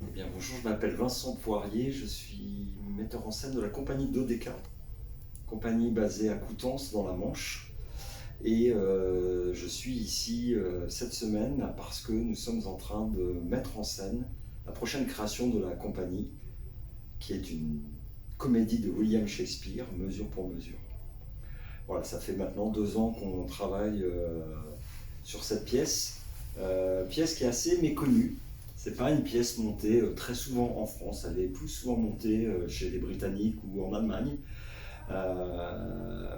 Eh bien, bonjour, je m'appelle Vincent Poirier, je suis metteur en scène de la compagnie Dodeka, compagnie basée à Coutances dans la Manche. Et je suis ici cette semaine parce que nous sommes en train de mettre en scène la prochaine création de la compagnie, qui est une comédie de William Shakespeare, mesure pour mesure. Voilà, ça fait maintenant 2 ans qu'on travaille sur cette pièce, pièce qui est assez méconnue. C'est pas une pièce montée très souvent en France, elle est plus souvent montée chez les Britanniques ou en Allemagne.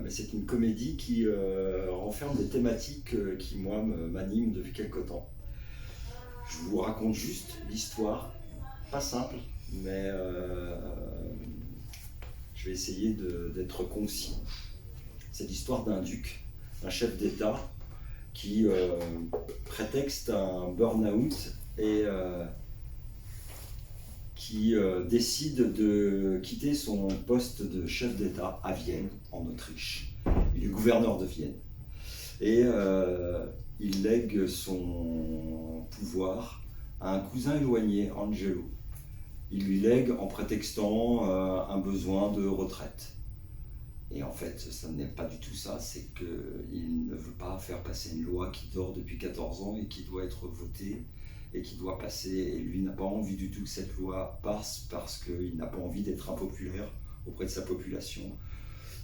Mais c'est une comédie qui renferme des thématiques qui, moi, m'animent depuis quelque temps. Je vous raconte juste l'histoire, pas simple, mais je vais essayer d'être concis. C'est l'histoire d'un duc, un chef d'État qui prétexte un burn-out et qui décide de quitter son poste de chef d'État à Vienne, en Autriche. Il est gouverneur de Vienne. Et il lègue son pouvoir à un cousin éloigné, Angelo. Il lui lègue en prétextant un besoin de retraite. Et en fait, ça n'est pas du tout ça, c'est qu'il ne veut pas faire passer une loi qui dort depuis 14 ans et qui doit être votée et qui doit passer. Et lui n'a pas envie du tout que cette loi passe parce qu'il n'a pas envie d'être impopulaire auprès de sa population.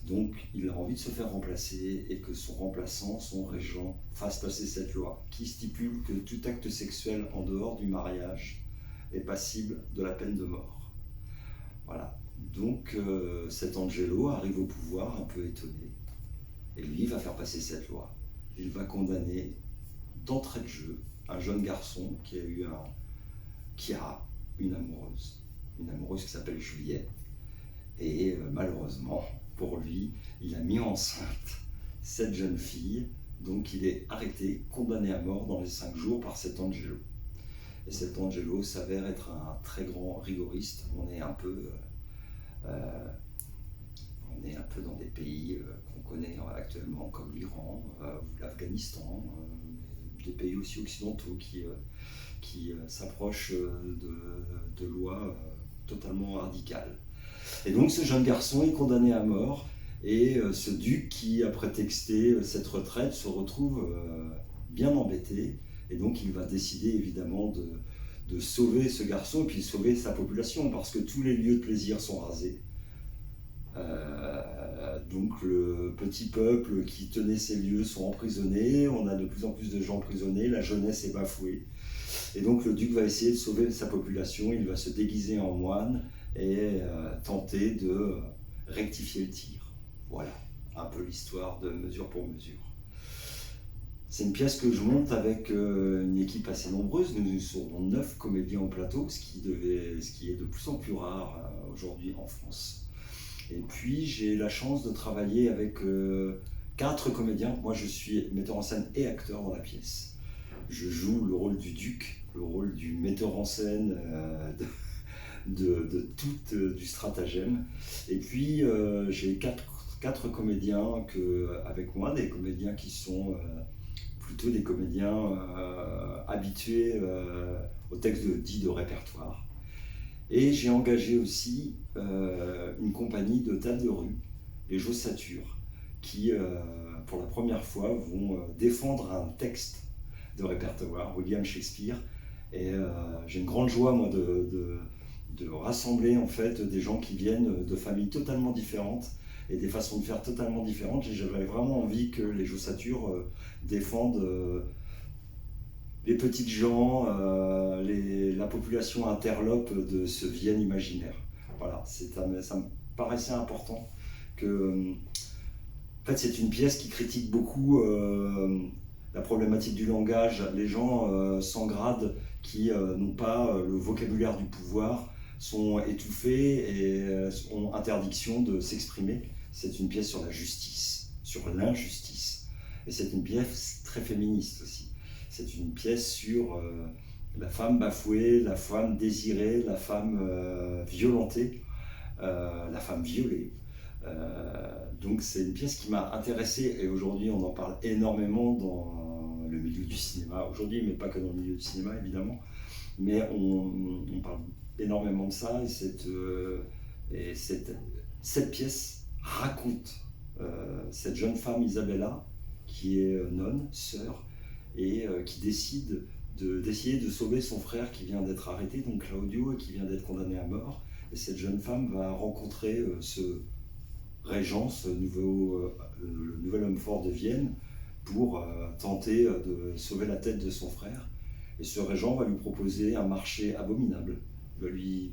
Donc il a envie de se faire remplacer et que son remplaçant, son régent, fasse passer cette loi qui stipule que tout acte sexuel en dehors du mariage est passible de la peine de mort. Voilà. Donc cet Angelo arrive au pouvoir un peu étonné et lui va faire passer cette loi. Il va condamner d'entrée de jeu un jeune garçon qui a une amoureuse qui s'appelle Juliette. Et malheureusement, pour lui, il a mis enceinte cette jeune fille, donc il est arrêté, condamné à mort dans les 5 jours par cet Angelo. Et cet Angelo s'avère être un très grand rigoriste. Euh, on est un peu dans des pays qu'on connaît actuellement, comme l'Iran ou l'Afghanistan, des pays aussi occidentaux qui s'approchent de lois totalement radicales. Et donc ce jeune garçon est condamné à mort et ce duc qui a prétexté cette retraite se retrouve bien embêté et donc il va décider évidemment de sauver ce garçon et puis sauver sa population parce que tous les lieux de plaisir sont rasés. Donc le petit peuple qui tenait ces lieux sont emprisonnés, on a de plus en plus de gens emprisonnés, la jeunesse est bafouée. Et donc le duc va essayer de sauver sa population, il va se déguiser en moine et tenter de rectifier le tir. Voilà, un peu l'histoire de Mesure pour Mesure. C'est une pièce que je monte avec une équipe assez nombreuse. Nous serons 9 comédiens au plateau, ce qui est de plus en plus rare aujourd'hui en France. Et puis j'ai la chance de travailler avec 4 comédiens. Moi je suis metteur en scène et acteur dans la pièce. Je joue le rôle du duc, le rôle du metteur en scène de tout du stratagème. Et puis j'ai quatre comédiens avec moi, des comédiens qui sont plutôt des comédiens habitués au texte dit de répertoire. Et j'ai engagé aussi une compagnie de théâtre de rue, les Jossatures, qui pour la première fois vont défendre un texte de répertoire, William Shakespeare. Et j'ai une grande joie, moi, de rassembler en fait des gens qui viennent de familles totalement différentes et des façons de faire totalement différentes. Et j'avais vraiment envie que les Jossatures défendent les petites gens, la population interlope de ce Vienne imaginaire. Voilà, ça me paraissait important que. En fait, c'est une pièce qui critique beaucoup la problématique du langage. Les gens sans grade qui n'ont pas le vocabulaire du pouvoir sont étouffés et ont interdiction de s'exprimer. C'est une pièce sur la justice, sur l'injustice. Et c'est une pièce très féministe aussi. C'est une pièce sur la femme bafouée, la femme désirée, la femme violentée, la femme violée. Donc c'est une pièce qui m'a intéressé et aujourd'hui on en parle énormément dans le le milieu du cinéma aujourd'hui, mais pas que dans le milieu du cinéma évidemment. Mais on parle énormément de ça et cette pièce raconte cette jeune femme Isabella qui est nonne, sœur, et qui décide d'essayer de sauver son frère qui vient d'être arrêté, donc Claudio, et qui vient d'être condamné à mort. Et cette jeune femme va rencontrer ce régent, le nouvel homme fort de Vienne, pour tenter de sauver la tête de son frère. Et ce régent va lui proposer un marché abominable. Il va lui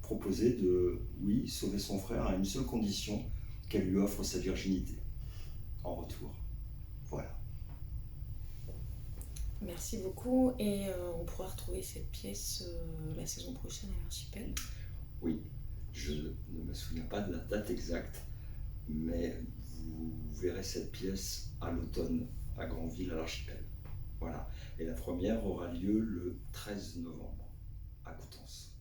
proposer de, oui, sauver son frère à une seule condition, qu'elle lui offre sa virginité en retour. Voilà. Merci beaucoup. Et on pourra retrouver cette pièce la saison prochaine à l'Archipel. Oui, je ne me souviens pas de la date exacte, mais vous verrez cette pièce à l'automne à Granville, à l'Archipel. Voilà. Et la première aura lieu le 13 novembre à Coutances.